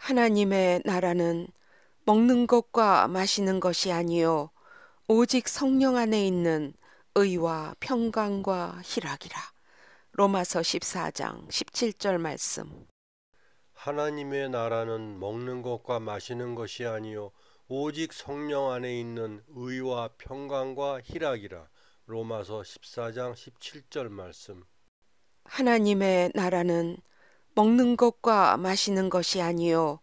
하나님의 나라는 먹는 것과 마시는 것이 아니요 오직 성령 안에 있는 의와 평강과 희락이라. 로마서 14장 17절 말씀. 하나님의 나라는 먹는 것과 마시는 것이 아니요 오직 성령 안에 있는 의와 평강과 희락이라. 로마서 14장 17절 말씀. 하나님의 나라는 먹는 것과 마시는 것이 아니요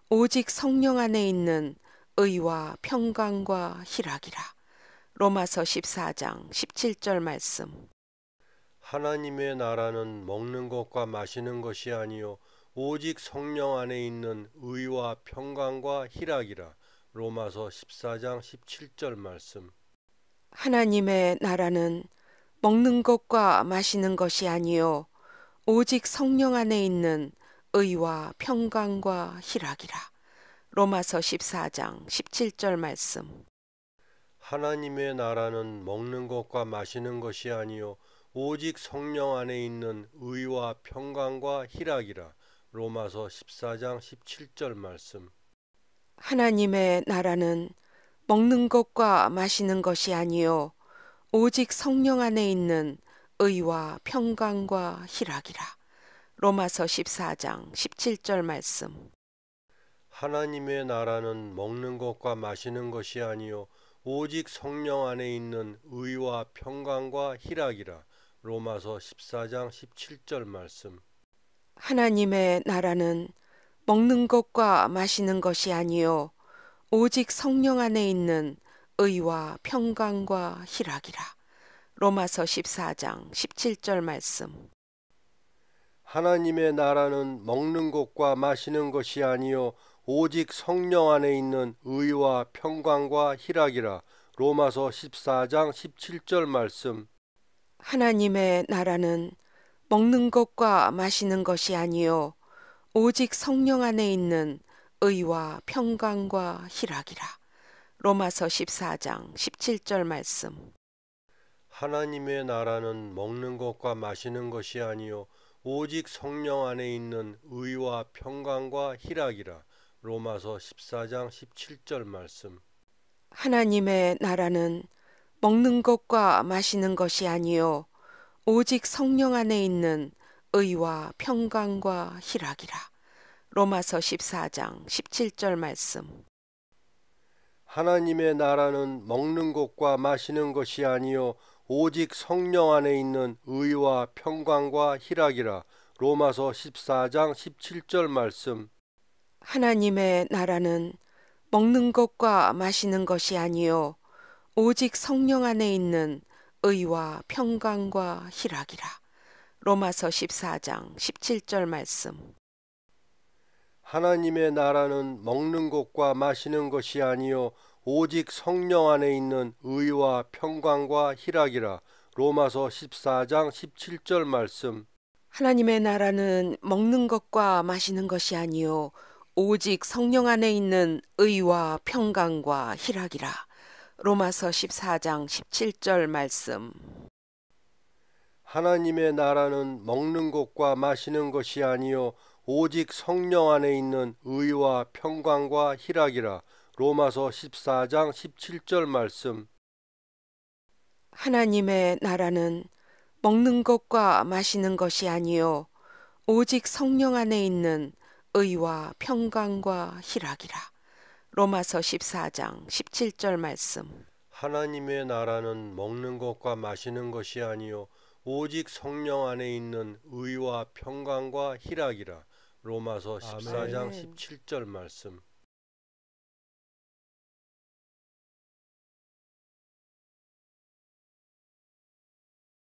오직 성령 안에 있는 의와 평강과 희락이라. 로마서 14장 17절 말씀. 하나님의 나라는 먹는 것과 마시는 것이 아니요 오직 성령 안에 있는 의와 평강과 희락이라. 로마서 14장 17절 말씀. 하나님의 나라는 먹는 것과 마시는 것이 아니요 오직 성령 안에 있는 의와 평강과 희락이라. 로마서 14장 17절 말씀. 하나님의 나라는 먹는 것과 마시는 것이 아니요 오직 성령 안에 있는 의와 평강과 희락이라. 로마서 14장 17절 말씀. 하나님의 나라는 먹는 것과 마시는 것이 아니요 오직 성령 안에 있는 의와 평강과 희락이라. 로마서 14장 17절 말씀. 하나님의 나라는 먹는 것과 마시는 것이 아니요 오직 성령 안에 있는 의와 평강과 희락이라. 로마서 14장 17절 말씀. 하나님의 나라는 먹는 것과 마시는 것이 아니요 오직 성령 안에 있는 의와 평강과 희락이라. 로마서 14장 17절 말씀. 하나님의 나라는 먹는 것과 마시는 것이 아니요 오직 성령 안에 있는 의와 평강과 희락이라. 로마서 14장 17절 말씀. 하나님의 나라는 먹는 것과 마시는 것이 아니요 오직 성령 안에 있는 의와 평강과 희락이라. 로마서 14장 17절 말씀. 하나님의 나라는 먹는 것과 마시는 것이 아니요 오직 성령 안에 있는 의와 평강과 희락이라. 로마서 14장 17절 말씀. 하나님의 나라는 먹는 것과 마시는 것이 아니요 오직 성령 안에 있는 의와 평강과 희락이라. 로마서 14장 17절 말씀. 하나님의 나라는 먹는 것과 마시는 것이 아니요 오직 성령 안에 있는 의와 평강과 희락이라. 로마서 14장 17절 말씀. 하나님의 나라는 먹는 것과 마시는 것이 아니요 오직 성령 안에 있는 의와 평강과 희락이라. 로마서 14장 17절 말씀. 하나님의 나라는 먹는 것과 마시는 것이 아니요 오직 성령 안에 있는 의와 평강과 희락이라. 로마서 14장 17절 말씀. 하나님의 나라는 먹는 것과 마시는 것이 아니요 오직 성령 안에 있는 의와 평강과 희락이라. 로마서 14장 17절 말씀. 하나님의 나라는 먹는 것과 마시는 것이 아니요 오직 성령 안에 있는 의와 평강과 희락이라. 로마서 14장 17절 말씀. 하나님의 나라는 먹는 것과 마시는 것이 아니요 오직 성령 안에 있는 의와 평강과 희락이라. 로마서 14장 17절 말씀. 하나님의 나라는 먹는 것과 마시는 것이 아니요 오직 성령 안에 있는 의와 평강과 희락이라. 로마서 14장 아멘. 17절 말씀.